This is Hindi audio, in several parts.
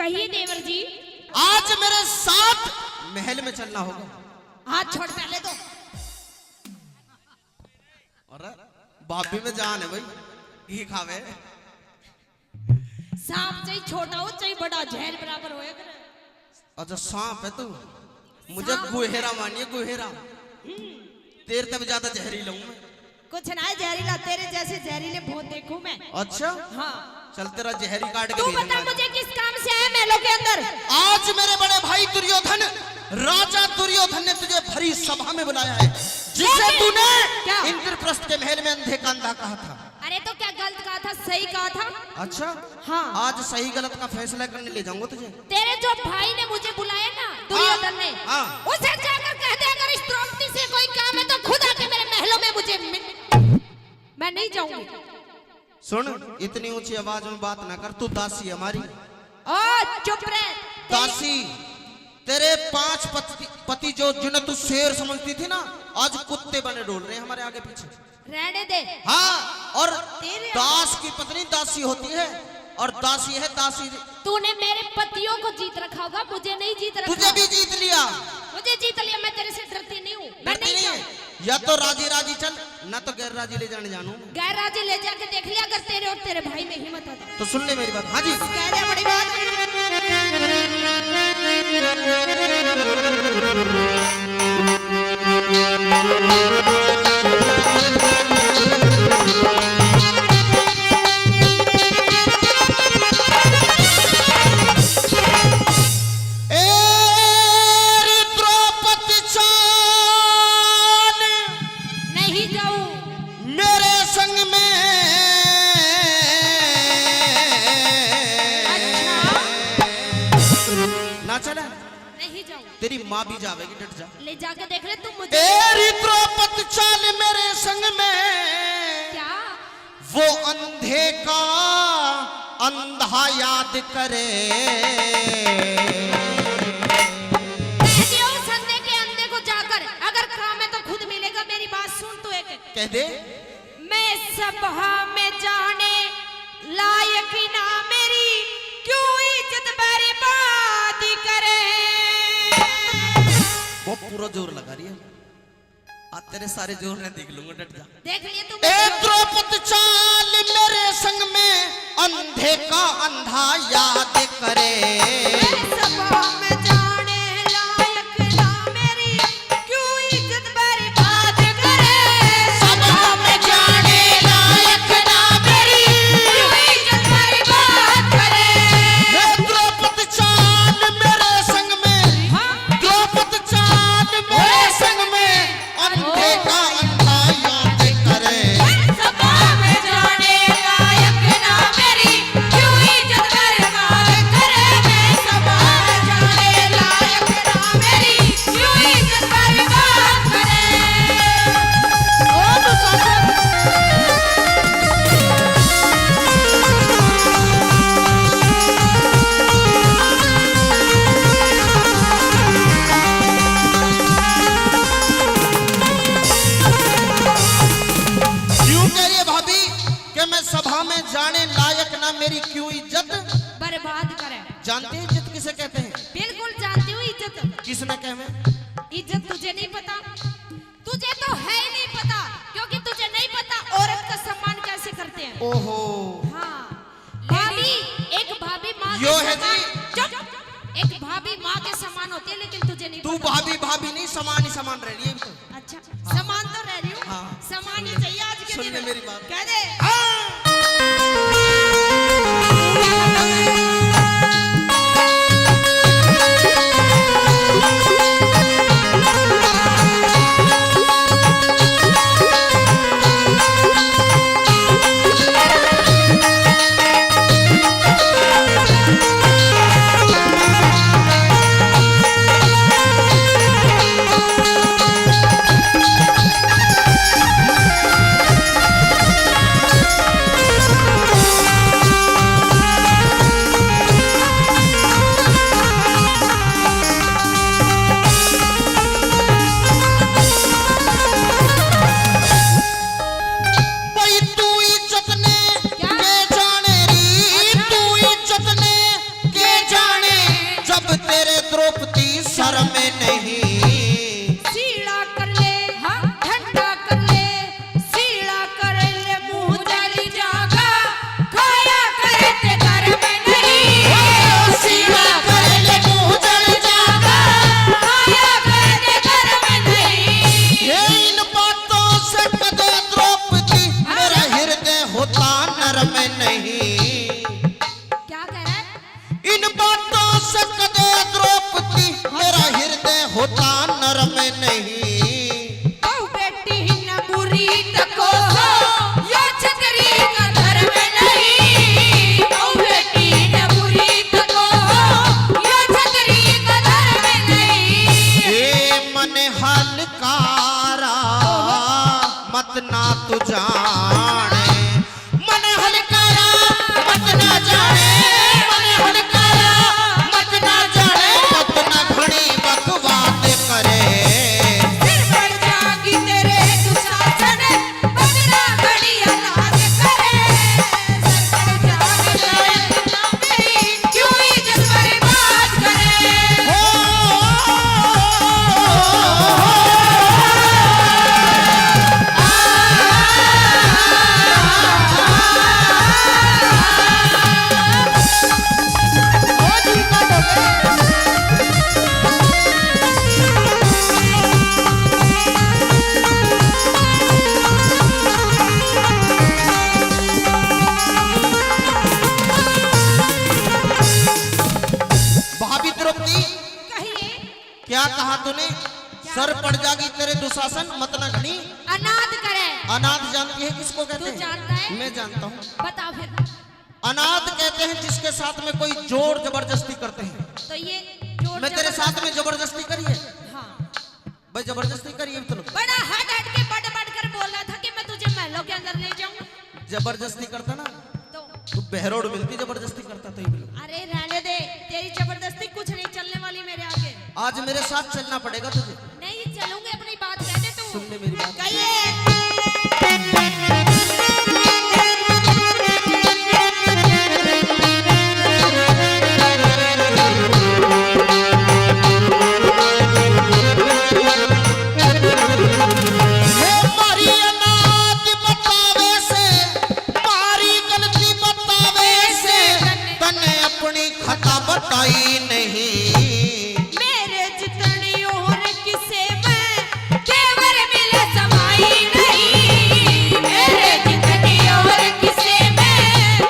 कहिए देवर जी। आज मेरे साथ महल में चलना होगा। हाथ छोड़ पहले तो। अरे बापी में जान है भाई, घी खावे। सांप चाहे छोटा हो चाहे बड़ा, जहर बराबर होए करे। अच्छा सांप है तू, मुझे गुहेरा मानिए, गुहेरा। तेरे तब ज्यादा जहरीला हूं मैं। कुछ ना है जहरीला, तेरे जैसे जहरीले बहुत देखूं मैं। अच्छा हाँ चल तेरा जहरी काट के तू बता मुझे किस काम से आया महलों के अंदर। आज मेरे बड़े भाई दुर्योधन, राजा दुर्योधन ने तुझे भरी सभा में बुलाया है, जिसे तूने इंद्रप्रस्थ के महल में अंधे का अंधा कहा था। अरे तो क्या गलत कहा था, सही कहा था? अच्छा हाँ आज सही गलत का फैसला करने ले जाऊंगा तुझे। तेरे जो भाई ने मुझे बुलाया ना दुर्योधन ने, उसे जाकर कह दे अगर इस द्रौपदी से कोई काम है तो खुद आके मेरे महलों में मुझे मैं नहीं जाऊंगी। सुन इतनी ऊंची आवाज में बात ना कर, तू दासी हमारी। चुप रह। दासी तेरे 5 पति जो जिन्हें तू शेर समझती थी ना, आज कुत्ते बने डोल रहे हैं हमारे आगे पीछे। रहने दे। हाँ और दास की पत्नी दासी होती है, और दासी है दासी। तूने मेरे पतियों को जीत रखा होगा, मुझे नहीं जीत रखा। तुझे भी जीत लिया। मुझे जीत लिया, मैं तेरे से डरती नहीं हूँ। मैं नहीं है। या तो राजी राजी चल, ना तो गैर राजी ले जाने जानू। गैर राजी ले जाके देख लिया अगर तेरे और तेरे भाई में हिम्मत होता तो सुन ले मेरी बात। हाँ जी कह दे बड़ी बात। तेरी माँ भी जावेगी, डट जा। ले जाके देख ले तुम मुझे। तेरी द्रौपदी चाल मेरे संग में, क्या वो अंधे का अंधा याद करे। उस अंधे के अंधे को जाकर अगर काम है तो खुद मिलेगा। मेरी बात सुन तू एक। कह दे मैं सभा में जाने लायक ना मेरी, क्यों इज्जत बर्बाद करे। वो पूरा जोर लगा रही है, आज तेरे सारे जोर ने देख लूंगा, डट जा। देख लिए तू। द्रौपदी चाल मेरे संग में अंधे का अंधा याद करे। सभा में जाने लायक ना मेरी, क्यों इज्जत बर्बाद करे। सभा में जाने लायक ना मेरी, क्यों इज्जत बर्बाद करे। द्रौपदी चाल मेरे संग में, द्रौपदी चाल मेरे संग में अंधे का अंधा याद करे। सभा में जाने लायक ना मेरी, क्यों इज्जत बर्बाद करे। मैं सभा में जाने लायक ना मेरी, क्यों इज्जत बर्बाद करे। ओ तो क्यों कह रही है भाभी कि मैं सभा में जाने लायक ना मेरी, क्यों इज्जत बर्बाद करे। जानते हैं इज्जत किसे कहते हैं? बिल्कुल जानती हूँ इज्जत। किसने कहे? इज्जत तुझे नहीं पता, तुझे तो है ही नहीं पता, क्योंकि तुझे नहीं पता औरत का सम्मान कैसे करते हैं। ओहो हाँ भाभी, एक भाभी माँ यो के है समान। जी। चुप। एक भाभी माँ के समान होती है, लेकिन तुझे नहीं तू पता। भाभी भाभी नहीं, समान ही समान रह रही है तो। अच्छा समान तो रह रही हूँ। हाँ। समान ही चाहिए आज के सुन दिन। ले मेरी बात। कह दे। क्या कहा तूने? सर पड़ जागी तेरे दुशासन मत न घनी। अनाथ करे। अनाथ जानती है किसको कहते तू हैं? जानता है? मैं जानता हूँ। बता फिर। अनाथ कहते हैं जिसके साथ में कोई जोर जबरदस्ती करते हैं। तो ये जोर मैं तेरे साथ में जबरदस्ती करी है? हाँ। भाई जबरदस्ती करी है तो बड़ा हट हट के बड़ बड़ कर बोल रहा था कि मैं तुझे महलों के अंदर ले जाऊं। जबरदस्ती करता ना तो तू बहरोड़ मिलती जबरदस्ती करता तो ही मिलो। अरे रहने दे, तेरी जबरदस्ती कुछ नहीं चलने वाली मेरे आगे। आज मेरे साथ चलना पड़ेगा तुझे। नहीं चलूंगी, अपनी बात कह दे तू। सुन ले मेरी बात। कहिए। ये मारी अनाथ बतावे से, मारी गलती बतावे से, तने अपनी खता बताई नहीं। मेरे जितनी और किसे में केवल मिले समाई नहीं। मेरे जितनी और किसे में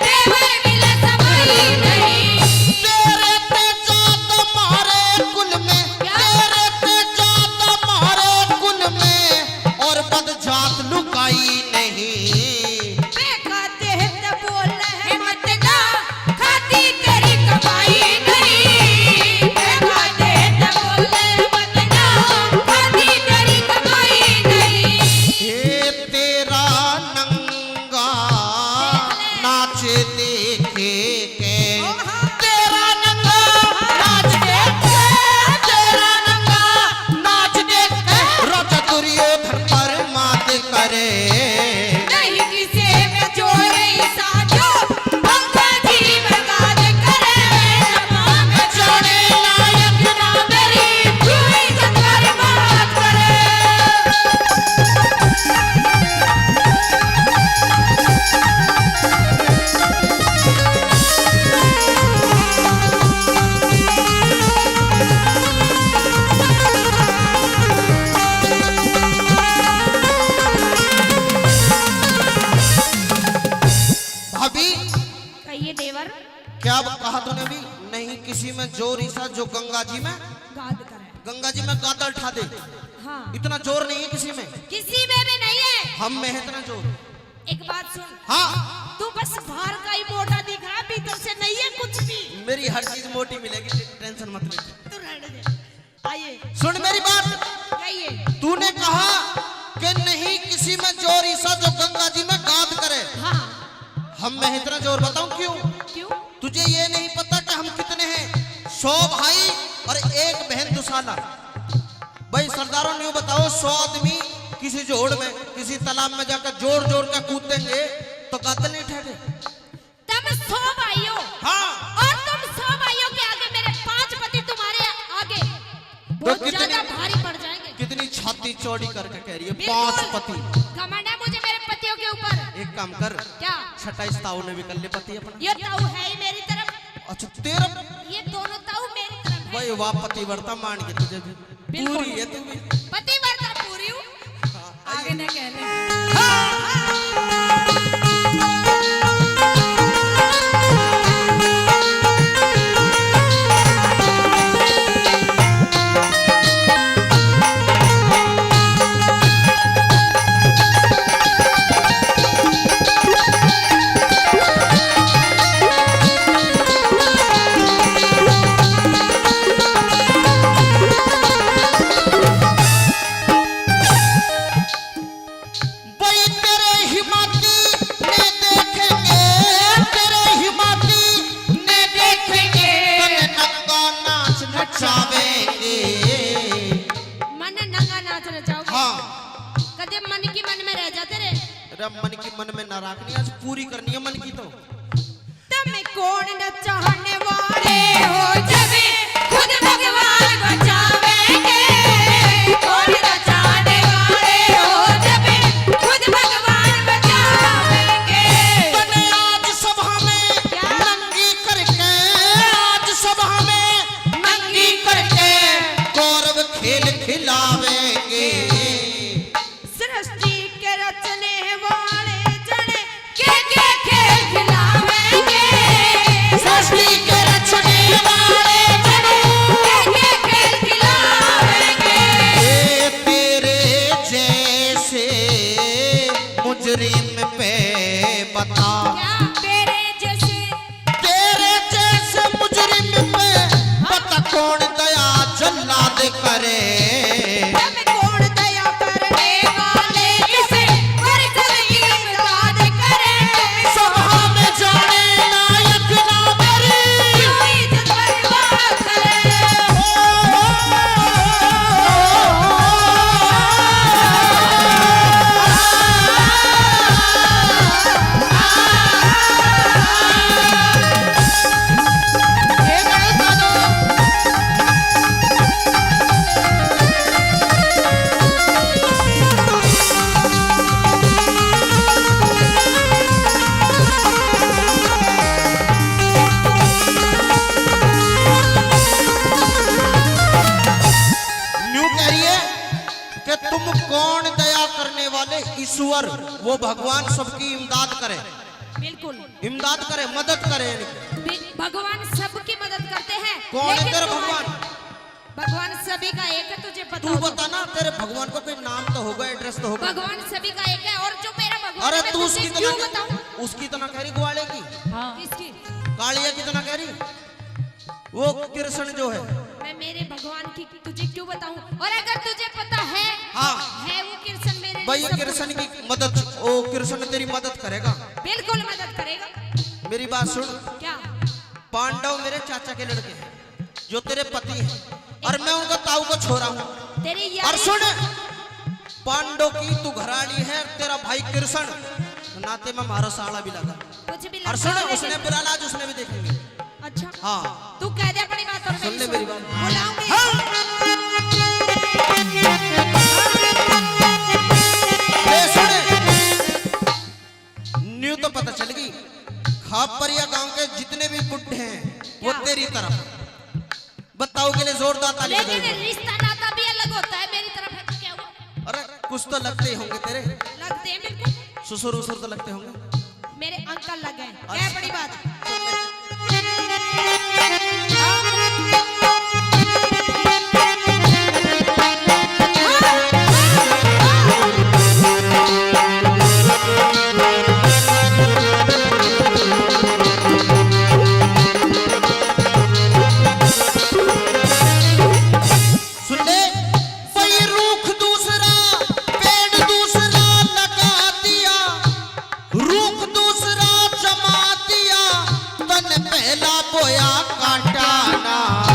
केवल मिले समाई नहीं। तेरे ते जात मारे कुल में, तेरे ते जात मारे कुल में, और बद जात लुकाई नहीं। बेखाते हैं तो बोल रहे मत ना, खाती तेरी कमाई नहीं। बेखाते हैं तो बोल रहे मत ना, खाती तेरी कमाई नहीं। हे तेरा नंगा नाच देखे के, तेरा नंगा नाच देखे, तेरा नंगा नाच देखे, राजा दुर्योधन पर मात करे। नहीं किसे में जोर साजो, पंखा जी में गाज करे। सभा में छोड़े लायक ना मेरी, यूं ही सत्वर बात करे। भाभी कहिए देवर। क्या कहा तूने अभी? नहीं किसी में जोर ईसा जो गंगा जी में, गाद करे। गंगा जी में गादर ठा दे। हाँ। इतना जोर नहीं है किसी में। किसी में भी नहीं है। हम में है इतना जोर। एक बात सुन, हाँ तू बस बाहर का ही मोटा दिख रहा है, भीतर से नहीं है कुछ भी। मेरी हर चीज मोटी मिलेगी, टेंशन मत ले। तू रहने दे। आइए सुन मेरी बात। कहिए। तूने कहा कि नहीं किसी में जोर ईसा जो गंगा जी में गाद करे। हाँ। हम में इतना जोर बताऊं क्यों? क्यों? तुझे ये नहीं पता कि हम कितने हैं? 100 भाई और एक बहन दुसाला। भाई सरदारों ने बताओ 100 आदमी किसी जोड़ में किसी तालाब में जाकर जोर जोर का कूदेंगे तो गादल नहीं ठहरे। तुम 100 भाइयों। हाँ। और तुम 100 भाइयों के आगे मेरे 5 पति तुम्हारे आगे बहुत कितनी- ज्यादा भारी पड़ जाएंगे। कितनी छाती चौड़ी करके कह रही है, बिल्कुल। 5 पति। घमंड है मुझे मेरे पतियों के ऊपर। एक काम कर, क्या? 27 ताऊ ने भी कर ले पति अपना। ये ताऊ है ही मेरी तरफ, अच्छा तेरा ये दोनों ताऊ मेरी तरफ है। वही वाह पतिव्रता मान के तुझे भी बिल्कुल। पूरी है तू भी। पतिव्रता पूरी हूँ। आगे न कहने। वही तेरे हिमाती ने देखेंगे, तेरे हिमाती ने देखेंगे, तने नंगा नाच नचावेंगे। मन नंगा नाच नचाओगे। हाँ। कदे मन की मन में रह जाते रे। अरे मन की मन में ना रखनी, आज पूरी करनी है मन की तो। तुम कौन न चाहने वाले हो जब खुद भगवान बचावेंगे। कौन न चाहने वाले हो जब खुद भगवान बचावेंगे। तने आज सभा में क्या? नंगी करके, आज सभा में नंगी करके गौरव खेल खिलावेंगे। सृष्टि के रचने वाले जने के खेल खिलावेंगे। सृष्टि ईश्वर वो भगवान सबकी इमदाद करे, बिल्कुल इमदाद करे, मदद करे। भगवान सबकी मदद करते हैं। कौन है लेकिन तेरा तुम्हारे- भगवान? भगवान सभी का एक है, तुझे पता तू होगा। बता ना, तेरे भगवान का कोई नाम तो होगा, एड्रेस तो होगा। भगवान सभी का एक है, और जो मेरा भगवान अरे है, तू मैं उसकी तुझे क्यों तना बताऊं? उसकी तना कह रही ग्वाले की, किसकी? कालिया की तना कह रही, वो कृष्ण जो है। मैं मेरे भगवान की तुझे क्यों बताऊं? और अगर तुझे पता है, हाँ है वो कृष्ण मेरे भाई, लिए ये सब कृष्ण की मदद, ओ कृष्ण तेरी मदद करेगा। कुछ- बिल्कुल मदद करेगा। मेरी बात सुन, क्या? पांडव मेरे चाचा के लड़के हैं, जो तेरे पति हैं, और मैं उनका ताऊ को छोरा हूँ। तेरी और यारी सुन, पांडव की तू घराड़ी है, तेरा भाई कृष्ण, नाते में मारो साला भी लगा। कुछ भी और लगता सुन, है, उसने बुरा लाज उसने भी देखेंगे। अच्छा हाँ तू कह दे अपनी बात और सुन ले मेरी बात। बुलाऊंगी। ये सुन, न्यू तो पता चल गई, खापरिया गांव के जितने भी बुड्ढे हैं वो क्या? तेरी तरफ। बताओ के लिए जोरदार ताली लेकिन बजाइए। रिश्ता नाता भी अलग होता है, मेरी तरफ है तो क्या हुआ? अरे कुछ तो लगते ही होंगे तेरे, लगते हैं बिल्कुल, ससुर उसुर तो लगते होंगे। मेरे अंकल लग गए। क्या बड़ी बात? सुन ले, वही रूख दूसरा पेड़ दूसरा लगा दिया, रूख दूसरा जमा दिया, तन पहला बोया काटाना।